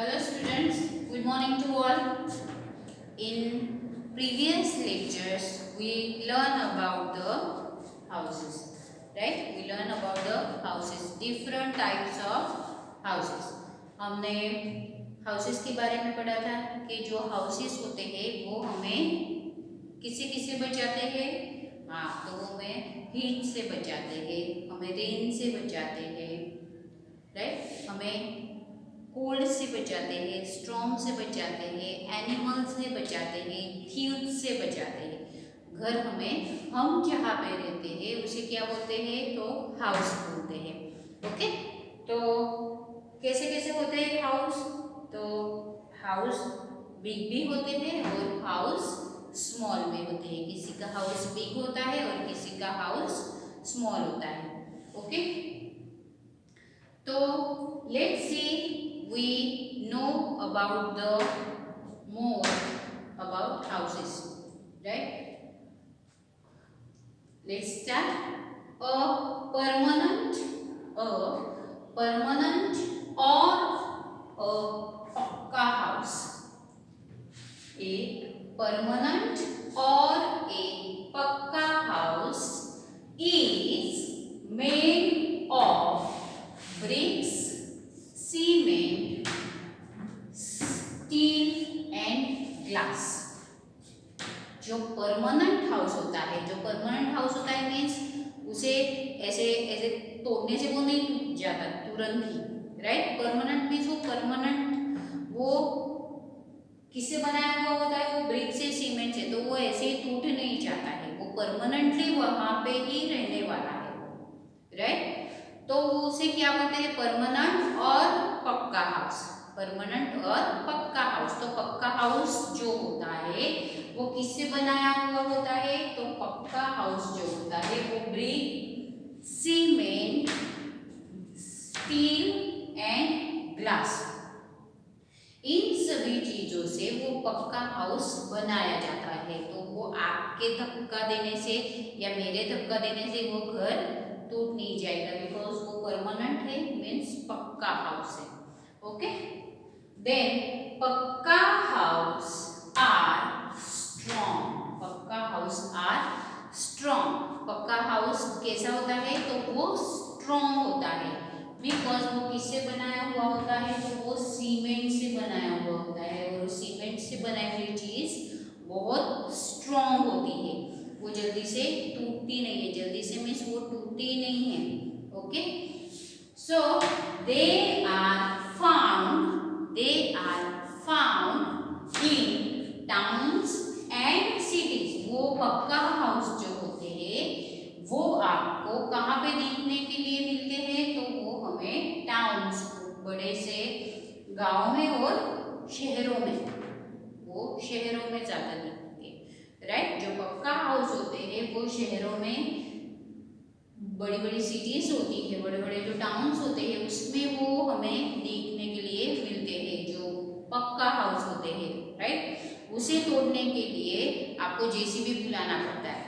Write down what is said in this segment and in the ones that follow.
Hello students, good morning to all. In previous lectures, we learn about the houses, right? We learn about the houses, different types of houses. हमने houses के बारे में पढ़ा था कि जो houses होते हैं वो हमें किसे किसे बचाते हैं। हाँ, तो वो हमें heat से बचाते हैं, हमें rain से बचाते हैं, राइट? हमें कोल्ड से बचाते हैं, स्ट्रॉन्ग से बचाते हैं, एनिमल से बचाते हैं, थीव्स से बचाते हैं। घर हमें हम जहाँ पे रहते हैं उसे क्या बोलते हैं? तो हाउस बोलते हैं। ओके, तो कैसे कैसे होते हैं हाउस? तो हाउस बिग भी होते हैं और हाउस स्मॉल में होते हैं। किसी का हाउस बिग होता है और किसी का हाउस स्मॉल होता है। ओके, तो let's see we know about the more about houses, right? Let's start. A permanent or a पक्का house. एक permanent और एक पक्का house is made of bricks, cement, steel and glass. जो परमानेंट हाउस होता है मीन्स उसे ऐसे ऐसे तोड़ने से वो नहीं टूट जाता तुरंत ही, राइट? परमानेंट मीन्स वो किससे बनाया हुआ होता है? वो ब्रिक से, सीमेंट से, तो वो ऐसे ही टूट नहीं जाता है, वो परमानेंटली वहां पे ही रहने वाला है, राइट? तो उसे क्या बोलते हैं? परमानेंट और पक्का हाउस। परमानेंट और पक्का हाउस। तो पक्का हाउस जो होता है वो किससे बनाया हुआ होता है? तो पक्का हाउस जो होता है वो brick, cement, steel and glass, इन सभी चीजों से वो पक्का हाउस बनाया जाता है। तो वो आपके धक्का देने से या मेरे धक्का देने से वो घर टूट नहीं जाएगा, बिकॉज वो परमानेंट है, मीन्स पक्का हाउस है। ओके, देन पक्का हाउस आर स्ट्रॉन्ग। पक्का हाउस आर स्ट्रॉन्ग। पक्का हाउस कैसा होता है? तो वो स्ट्रॉन्ग होता है, बिकॉज वो किससे बनाया हुआ होता है? तो वो सीमेंट से बनाया हुआ होता है, और सीमेंट से बनाई हुई चीज बहुत स्ट्रॉन्ग होती है, वो जल्दी से टूटती नहीं है। जल्दी से मीन्स वो टूटती नहीं है। Okay, so they are found in towns and cities. वो पक्का हाउस जो होते हैं वो आपको कहाँ पे देखने के लिए मिलते हैं? तो वो हमें टाउन्स, बड़े से गांव में और शहरों में, वो शहरों में ज्यादा दिखते हैं, राइट? जो पक्का हाउस होते हैं वो शहरों में, बड़ी बड़ी सिटीज होती है, बड़े बड़े जो टाउन्स होते हैं उसमें वो हमें देखने के लिए मिलते हैं, जो पक्का हाउस होते हैं, राइट? उसे तोड़ने के लिए आपको जेसीबी बुलाना पड़ता है।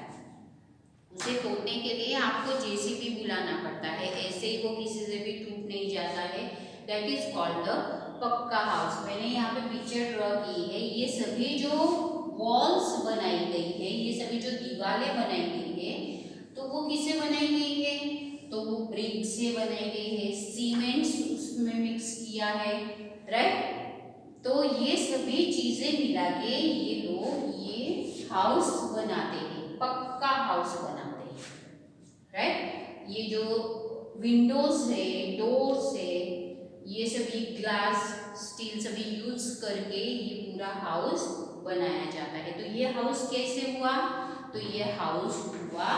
उसे तोड़ने के लिए आपको जेसीबी बुलाना पड़ता है, ऐसे ही वो किसी से भी टूट नहीं जाता है। दैट इज कॉल्ड द पक्का हाउस। मैंने यहाँ पे पिक्चर ड्रॉ की है। ये सभी जो वॉल्स बनाई गई है, ये सभी जो दीवारें बनाई गई है, तो वो किससे बनाई गई है? तो वो ब्रिक से बनाई गई है, सीमेंट उसमें मिक्स किया है, राइट? तो ये सभी चीजें मिला के ये लोग ये हाउस बनाते हैं, पक्का हाउस बनाते हैं, राइट? ये जो विंडोज है, डोर्स है, ये सभी ग्लास, स्टील सभी यूज करके ये पूरा हाउस बनाया जाता है। तो ये हाउस कैसे हुआ? तो ये हाउस हुआ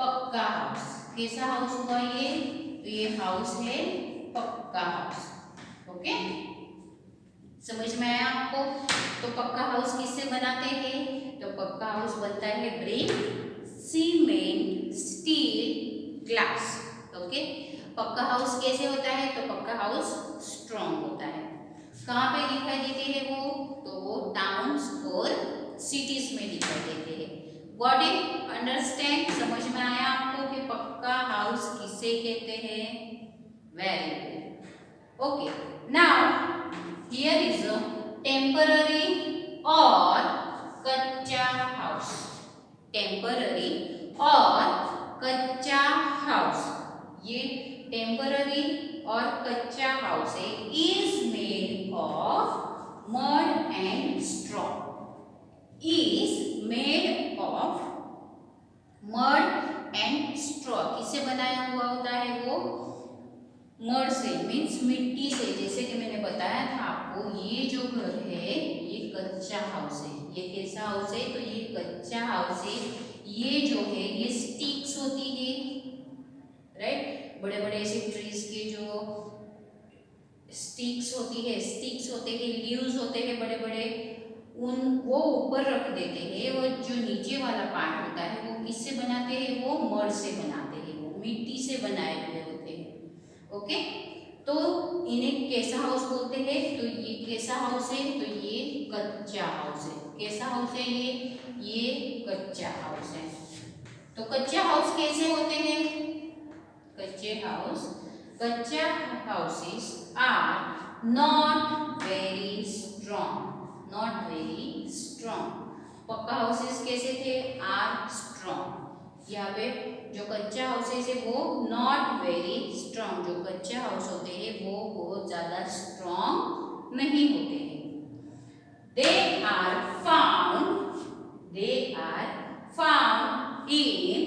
पक्का हाउस। कैसा हाउस हुआ ये? तो ये हाउस है पक्का हाउस। ओके, समझ में आया आपको? तो पक्का हाउस किससे बनाते हैं? तो पक्का हाउस बनता है brick, cement, steel, glass. Okay, पक्का हाउस कैसे होता है? तो पक्का हाउस स्ट्रॉन्ग होता है। कहाँ पे दिखाई देते हैं वो? तो वो टाउन्स और सिटीज में दिखाई देते हैं। Got it? अंडरस्टैंड? समझ में आया आपको कि पक्का हाउस किसे कहते हैं? Very good. Okay, now here is a temporary और कच्चा हाउस। टेम्पररी और कच्चा हाउस, ये टेम्पररी और कच्चा हाउस है। Is made of mud and straw. Is made of mud and straw, किससे बनाया हुआ होता है वो? मड से, मीन्स मिट्टी से। जैसे कि मैंने बताया था आपको, ये जो घर है ये कच्चा हाउस है। ये कैसा हाउस है? तो ये कच्चा हाउस है। ये जो है ये स्टिक्स होती है, राइट? बड़े बड़े ऐसे ट्रीज के जो स्टिक्स होती है, स्टिक्स होते हैं, लीव्स होते हैं बड़े बड़े, उन वो ऊपर रख देते हैं। और जो नीचे वाला पार्ट होता है वो किससे बनाते हैं? वो मड से बनाते हैं, वो मिट्टी से बनाए हुए होते हैं। ओके, तो इन्हें कैसा हाउस बोलते हैं? तो ये कैसा हाउस है? तो ये कच्चा हाउस है। कैसा हाउस है ये कच्चा हाउस है। तो कच्चा हाउस कैसे होते हैं? Kutcha houses are not very strong. Not very strong. Pucca houses कैसे थे? Are strong. यहाँ पे जो कच्चा हाउसेस है वो नॉट वेरी स्ट्रॉन्ग। जो कच्चे हाउस होते हैं वो बहुत ज्यादा स्ट्रॉन्ग नहीं होते हैं। They are found in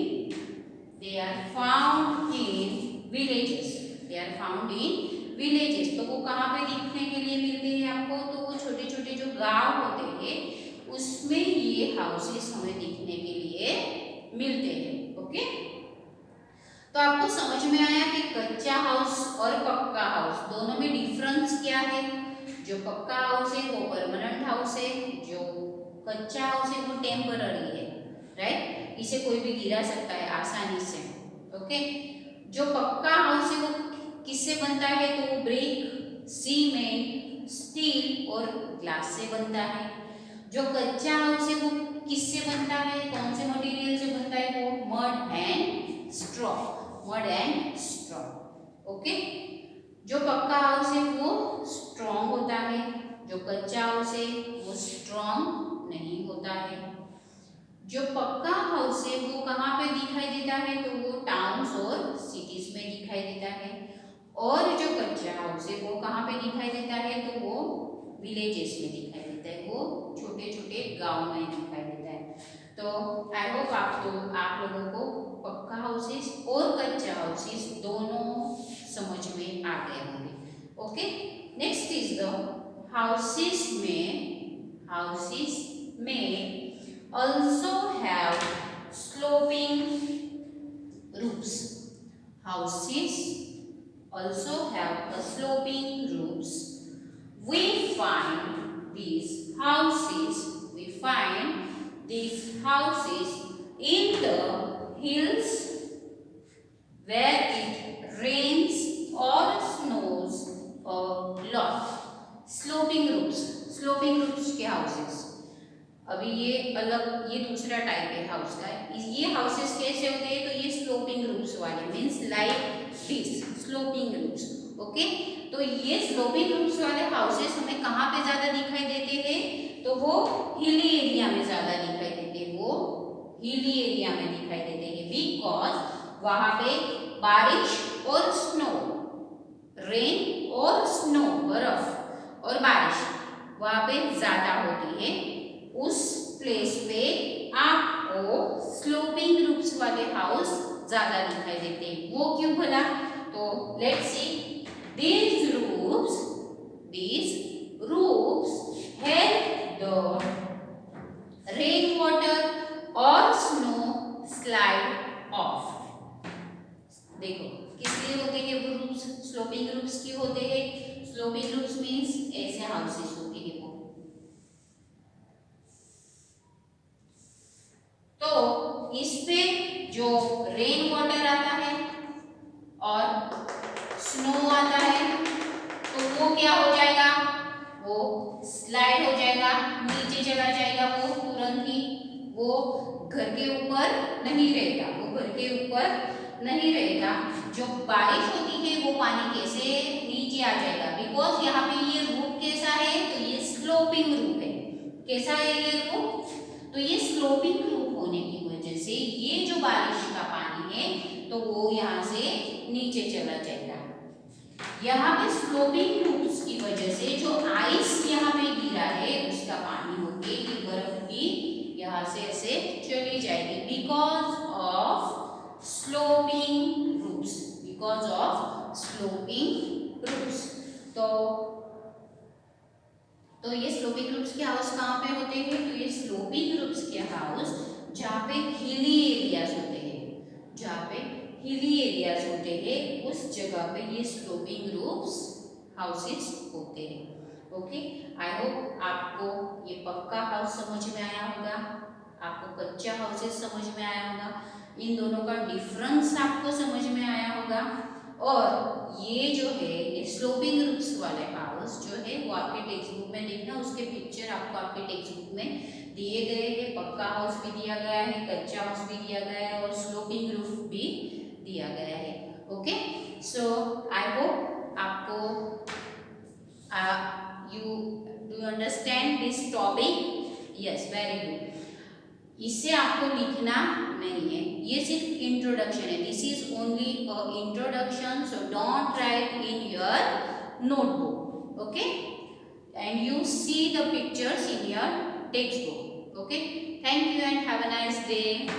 villages. They are found in villages. तो वो कहाँ पे दिखने के लिए मिलते हैं आपको? तो वो छोटे छोटे जो गांव होते हैं उसमें ये हाउसेस हमें दिखने के लिए मिलते हैं। ओके, तो आपको समझ में आया कि कच्चा हाउस और पक्का हाउस दोनों में डिफरेंस क्या है? जो पक्का हाउस है वो परमानेंट हाउस है, जो कच्चा हाउस है वो टेम्पररी है, राइट? इसे कोई भी गिरा सकता है आसानी से। ओके, जो पक्का हाउस है वो किससे बनता है? तो वो ब्रिक, सीमेंट, स्टील और ग्लास से बनता है। जो कच्चा हाउस है वो किससे बनता है? कौन से मटेरियल से बनता है? वो mud and straw. Mud and straw. Okay, जो पक्का हाउस है वो स्ट्रॉन्ग होता है, जो कच्चा हाउस है वो स्ट्रॉन्ग नहीं होता है। जो पक्का हाउस है वो कहाँ पे दिखाई देता है? तो वो टाउन्स और सिटीज में दिखाई देता है। और जो कच्चा हाउस है वो कहाँ पे दिखाई देता है? तो वो विलेजेस में दिखाई देता है, वो छोटे छोटे गांव में दिखाई देता है। तो आई होप आप लोगों को पक्का हाउसेस और कच्चा हाउसेस दोनों समझ में आ गए होंगे। Okay, next is the houses में also have sloping roofs. Houses also have a sloping roofs. We find these houses in the hills where it rains or snows a lot. Sloping roofs के houses, अभी ये अलग, ये दूसरा type है house का। ये हाउसेस कैसे होते हैं? तो ये स्लोपिंग रूफ्स वाले, means like this sloping roofs. Okay, तो ये स्लोपिंग रूफ्स वाले हाउसेस हमें कहाँ पे ज्यादा दिखाई देते हैं? तो वो हिली एरिया में ज्यादा दिखाई देते हैं। वो हिली एरिया में दिखाई देते हैं बिकॉज वहां पे बारिश और स्नो, रेन और स्नो, बर्फ और बारिश वहां पे ज्यादा होती है। उस प्लेस पे आपको स्लोपिंग रूफ्स वाले हाउस ज्यादा दिखाई देते हैं। वो क्यों भला? तो let's see, these roofs help the rain water or snow slide off. देखो किस लिए होते हैं वो रूफ्स? स्लोपिंग रूफ्स क्यों होते हैं? स्लोपिंग रूफ्स मींस ऐसे हाउसेस होते हैं वो। तो इस पे जो रेन वाटर आता है और स्नो आता है तो वो क्या हो जाएगा? वो स्लाइड हो जाएगा, नीचे चला जाएगा वो तुरंत ही। वो घर के ऊपर नहीं रहेगा, वो घर के ऊपर नहीं रहेगा। जो बारिश होती है वो पानी कैसे नीचे आ जाएगा? बिकॉज यहाँ पे ये रूट कैसा है, तो ये स्लोपिंग रूप है। कैसा है ये रूप, तो ये स्लोपिंग रूप होने की वजह से ये जो बारिश का पानी है तो वो यहाँ से नीचे चला जाएगा। यहाँ पे स्लोपिंग रूट्स की वजह से जो आइस यहाँ पे गिरा है उसका पानी होके ये बर्फ भी यहाँ से ऐसे चली जाएगी, because of sloping roots, because of sloping roots. तो ये स्लोपिंग रूट्स के हाउस कहाँ पे होते हैं, तो ये स्लोपिंग रूट्स के हाउस जहाँ पे हिली एरियाज होते हैं, जहाँ पे हिली एरियाज होते हैं उस जगह पे ये स्लोपिंग रूफ्स हाउसेस होते हैं। ओके, आई होप आपको ये पक्का हाउस समझ में आया होगा, आपको कच्चा हाउसेस समझ में आया होगा, इन दोनों का डिफरेंस आपको समझ में आया होगा। और ये जो है ये स्लोपिंग रूफ्स वाले हाउस जो है वो आपके टेक्स्ट बुक में देखना, उसके पिक्चर आपको आपके टेक्स्ट बुक में दिए गए हैं। पक्का हाउस भी दिया गया है, कच्चा हाउस भी दिया गया है और स्लोपिंग रूफ भी दिया गया है। ओके, सो आई होप आपको you do understand this topic. Yes, very good. इससे आपको लिखना नहीं है, ये सिर्फ इंट्रोडक्शन है, this is only a introduction, so don't write in your notebook. Okay, and you see the pictures in your textbook. Okay, thank you and have a nice day.